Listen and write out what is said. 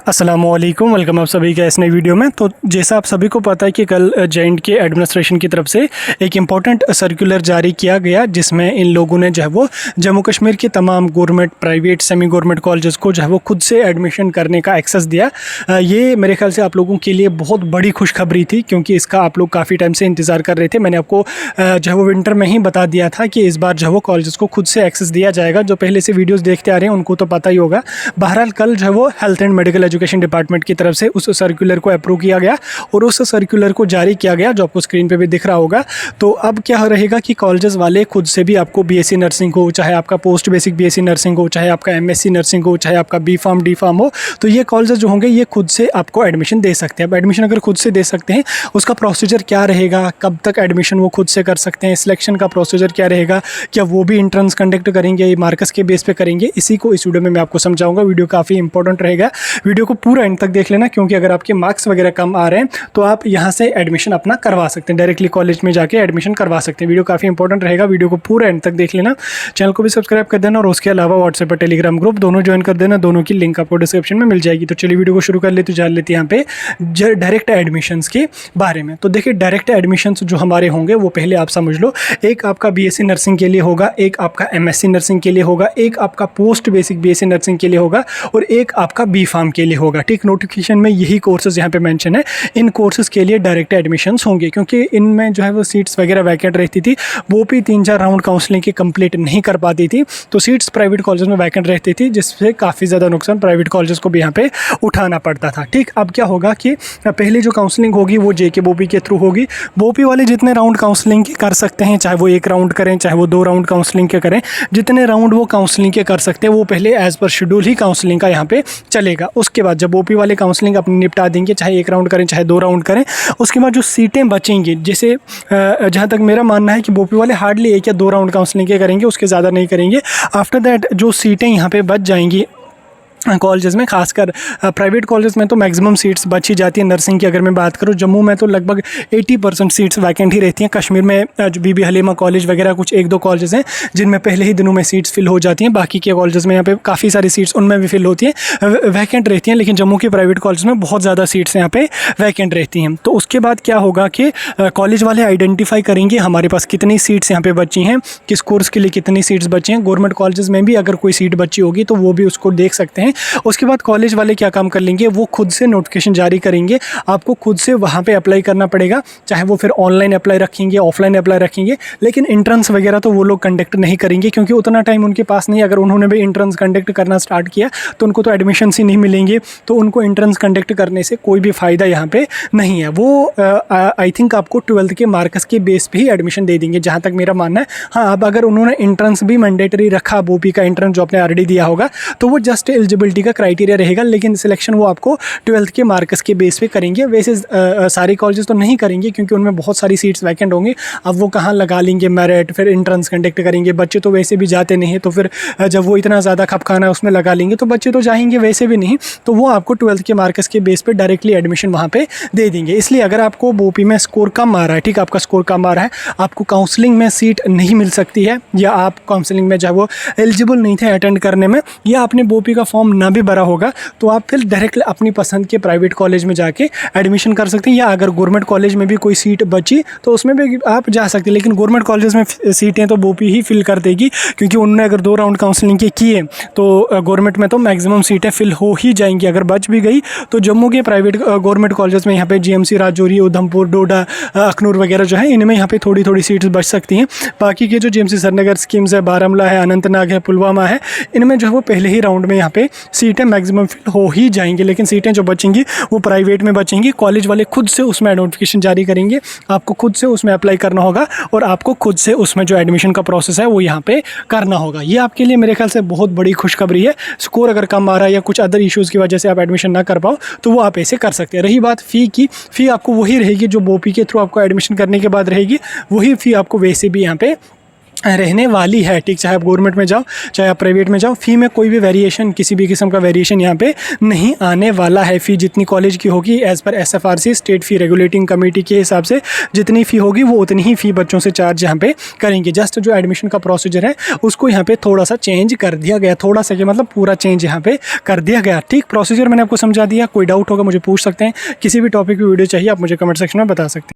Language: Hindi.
अस्सलामुअलैकुम, वेलकम आप सभी का इस नई वीडियो में। तो जैसा आप सभी को पता है कि कल जे.एंड.के एडमिनिस्ट्रेशन की तरफ से एक इम्पॉर्टेंट सर्कुलर जारी किया गया, जिसमें इन लोगों ने जो है वो जम्मू कश्मीर के तमाम government, private, semi government colleges को जो है वो खुद से एडमिशन करने का एक्सेस दिया। ये मेरे ख्याल से आप लोगों के लिए बहुत बड़ी खुशखबरी थी, क्योंकि इसका आप लोग काफ़ी टाइम से इंतज़ार कर रहे थे। मैंने आपको जो है वो विंटर में ही बता दिया था कि इस बार जो है वो कॉलेजेस को खुद से एक्सेस दिया जाएगा। जो पहले से वीडियोज़ देखते आ रहे हैं उनको तो पता ही होगा। बहरहाल कल जो है वो health and medical education department की तरफ से उस सर्कुलर को अप्रूव किया गया और उस सर्कुलर को जारी किया गया, जो आपको स्क्रीन पे भी दिख रहा होगा। तो अब क्या रहेगा कि कॉलेजेस वाले खुद से भी आपको बीएससी नर्सिंग हो, चाहे आपका पोस्ट बेसिक बीएससी नर्सिंग हो, चाहे आपका एमएससी नर्सिंग हो, चाहे आपका बी फार्म डी फार्म हो, तो ये कॉलेजेस जो होंगे ये खुद से आपको एडमिशन दे सकते हैं। अब एडमिशन अगर खुद से दे सकते हैं, उसका प्रोसीजर क्या रहेगा, कब तक एडमिशन वो खुद से कर सकते हैं, सिलेक्शन का प्रोसीजर क्या रहेगा, क्या वो भी इंट्रेंस कंडक्ट करेंगे, मार्क्स के बेस पे करेंगे, इसी को इस वीडियो में मैं आपको समझाऊंगा। वीडियो काफ़ी इंपॉर्टेंट रहेगा, वीडियो को पूरा एंड तक देख लेना, क्योंकि अगर आपके मार्क्स वगैरह कम आ रहे हैं तो आप यहाँ से एडमिशन अपना करवा सकते हैं, डायरेक्टली कॉलेज में जाके एडमिशन करवा सकते हैं। वीडियो काफ़ी इंपॉर्टेंट रहेगा, वीडियो को पूरा एंड तक देख लेना। चैनल को भी सब्सक्राइब कर देना और उसके अलावा व्हाट्सएप पर टेलीग्राम ग्रुप दोनों ज्वाइन कर देना, दोनों की लिंक आपको डिस्क्रिप्शन में मिल जाएगी। तो चलिए वीडियो को शुरू कर लेते, जान लेते हैं यहाँ पे डायरेक्ट एडमिशन्स के बारे में। तो देखिए, डायरेक्ट एडमिशन्स जो हमारे होंगे वो पहले आप समझ लो, एक आपका बीएससी नर्सिंग के लिए होगा, एक आपका एमएससी नर्सिंग के लिए होगा, एक आपका पोस्ट बेसिक बीएससी नर्सिंग के लिए होगा और एक आपका बी फार्म के लिए होगा। ठीक, नोटिफिकेशन में यही कोर्सेज यहाँ पे मेंशन है। इन कोर्सेज के लिए डायरेक्ट एडमिशन्स होंगे, क्योंकि इनमें जो है वो सीट्स वगैरह वैकेंट रहती थी, वो भी 3-4 राउंड काउंसलिंग की कंप्लीट नहीं कर पाती थी, तो सीट्स प्राइवेट कॉलेज में वैकेंट रहती थी, जिससे काफ़ी ज़्यादा नुकसान प्राइवेट कॉलेज को भी यहाँ पे उठाना पड़ता था। ठीक, अब क्या होगा कि पहले जो काउंसलिंग होगी वो जेके बोपी के थ्रू होगी। बोपी वाले जितने राउंड काउंसलिंग के कर सकते हैं, चाहे वो 1 राउंड करें, चाहे वो 2 राउंड काउंसलिंग के करें, जितने राउंड वो काउंसलिंग के कर सकते हैं वो पहले एज पर शेड्यूल ही काउंसलिंग का यहाँ पे चलेगा। उसके बाद जब बोपी वाले काउंसलिंग अपनी निपटा देंगे, चाहे 1 राउंड करें चाहे 2 राउंड करें, उसके बाद जो सीटें बचेंगी, जैसे जहाँ तक मेरा मानना है कि बोपी वाले हार्डली 1 या 2 राउंड काउंसलिंग के करेंगे, उसके ज़्यादा नहीं करेंगे। आफ्टर दैट जो सीटें यहाँ पे बच जाएंगी कॉलेजेस में, खासकर प्राइवेट कॉलेज में तो मैक्सिमम सीट्स बच ही जाती है। नर्सिंग की अगर मैं बात करूँ, जम्मू में तो लगभग 80% सीट्स वैकेंट ही रहती हैं। कश्मीर में जो बीबी हलीमा कॉलेज वगैरह कुछ 1-2 कॉलेजेस हैं जिनमें पहले ही दिनों में सीट्स फिल हो जाती हैं। बाकी के कॉलेजेस में यहाँ पे काफ़ी सारी सीट्स उनमें भी फिल होती हैं, वैकेंट रहती हैं, लेकिन जम्मू के प्राइवेट कॉलेज में बहुत ज़्यादा सीट्स यहाँ पे वैकेंट रहती हैं। तो उसके बाद क्या होगा कि कॉलेज वाले आइडेंटिफाई करेंगे हमारे पास कितनी सीट्स यहाँ पे बची हैं, किस कोर्स के लिए कितनी सीट्स बची हैं। गवर्नमेंट कॉलेजेस में भी अगर कोई सीट बची होगी तो वो भी उसको देख सकते हैं। उसके बाद कॉलेज वाले क्या काम कर लेंगे, वो खुद से नोटिफिकेशन जारी करेंगे, आपको खुद से वहाँ पे अप्लाई करना पड़ेगा, चाहे वो फिर ऑनलाइन अप्लाई रखेंगे, ऑफलाइन अप्लाई रखेंगे, लेकिन इंट्रेंस वगैरह तो वो लोग कंडक्ट नहीं करेंगे, क्योंकि उतना टाइम उनके पास नहीं। अगर उन्होंने भी इंट्रेंस कंडक्ट करना स्टार्ट किया तो उनको तो एडमिशन ही नहीं मिलेंगे, तो उनको इंट्रेंस कंडक्ट करने से कोई भी फ़ायदा यहाँ पे नहीं है। वो आई थिंक आपको 12th के मार्क्स के बेस पे ही एडमिशन दे देंगे, जहाँ तक मेरा मानना है। हाँ, अब अगर उन्होंने इंट्रेंस भी मैंडेटरी रखा, बोपी का इंट्रेंस जो आपने ऑलरेडी दिया होगा, तो वो जस्ट एलिजिबिलिटी का क्राइटेरिया रहेगा, लेकिन सिलेक्शन वो आपको 12th के मार्क्स के बेस पे करेंगे। वैसे सारी कॉलेजेस तो नहीं करेंगे, क्योंकि उनमें बहुत सारी सीट्स वैकेंट होंगी। अब वो कहाँ लगा लेंगे मेरिट, फिर इंट्रेंस कंडक्ट करेंगे, बच्चे तो वैसे भी जाते नहीं है, तो फिर जब वो इतना ज़्यादा खपखाना उसमें लगा लेंगे तो बच्चे तो जाएंगे वैसे भी नहीं, तो वो आपको 12th के मार्क्स के बेस पे डायरेक्टली एडमिशन वहाँ पे दे देंगे। इसलिए अगर आपको बोपी में स्कोर कम आ रहा है, ठीक, आपका स्कोर कम आ रहा है, आपको काउंसलिंग में सीट नहीं मिल सकती है, या आप काउंसलिंग में चाहे वो एलिजिबल नहीं थे अटेंड करने में, या आपने बोपी का फॉर्म ना भी भरा होगा, तो आप फिर डायरेक्ट अपनी पसंद के प्राइवेट कॉलेज में जाके एडमिशन कर सकते हैं। या अगर गवर्नमेंट कॉलेज में भी कोई सीट बची तो उसमें भी आप जा सकते हैं, लेकिन गवर्नमेंट कॉलेज में सीटें तो बोपी ही फिल कर देगी, क्योंकि उन्होंने अगर 2 राउंड काउंसलिंग के किए तो गवर्नमेंट में तो मैक्सिमम सीटें फिल हो ही जाएंगी। अगर बच भी गई तो जम्मू के प्राइवेट गवर्नमेंट कॉलेज में यहाँ पे जीएमसी, राजौरी, उधमपुर, डोडा, अखनूर वगैरह जो है, इनमें यहाँ पे थोड़ी थोड़ी सीट्स बच सकती हैं। बाकी के जो जीएमसी श्रीनगर स्कीम्स है, बारामूला है, अनंतनाग है, पुलवामा है, इनमें जो है वो पहले ही राउंड में यहाँ पे सीटें मैक्सिमम फिल हो ही जाएंगी, लेकिन सीटें जो बचेंगी वो प्राइवेट में बचेंगी। कॉलेज वाले खुद से उसमें नोटिफिकेशन जारी करेंगे, आपको खुद से उसमें अप्लाई करना होगा और आपको खुद से उसमें जो एडमिशन का प्रोसेस है वो यहाँ पे करना होगा। ये आपके लिए मेरे ख्याल से बहुत बड़ी खुशखबरी है। स्कोर अगर कम आ रहा है या कुछ अदर इश्यूज़ की वजह से आप एडमिशन ना कर पाओ तो वो आप ऐसे कर सकते हैं। रही बात फ़ी की, फ़ी आपको वही रहेगी जो बोपी के थ्रू आपको एडमिशन करने के बाद रहेगी, वही फ़ी आपको वैसे भी यहाँ पे रहने वाली है, ठीक। चाहे आप गवर्नमेंट में जाओ चाहे आप प्राइवेट में जाओ, फ़ी में कोई भी वेरिएशन, किसी भी किस्म का वेरिएशन यहाँ पे नहीं आने वाला है। फ़ी जितनी कॉलेज की होगी एज़ पर SFRC स्टेट फ़ी रेगुलेटिंग कमेटी के हिसाब से जितनी फ़ी होगी वो उतनी ही फ़ी बच्चों से चार्ज यहाँ पे करेंगे। जस्ट जो एडमिशन का प्रोसीजर है उसको यहाँ पे थोड़ा सा चेंज कर दिया गया, थोड़ा सा कि मतलब पूरा चेंज यहाँ पे कर दिया गया, ठीक। प्रोसीजर मैंने आपको समझा दिया। कोई डाउट होगा मुझे पूछ सकते हैं, किसी भी टॉपिक की वीडियो चाहिए आप मुझे कमेंट सेक्शन में बता सकते हैं।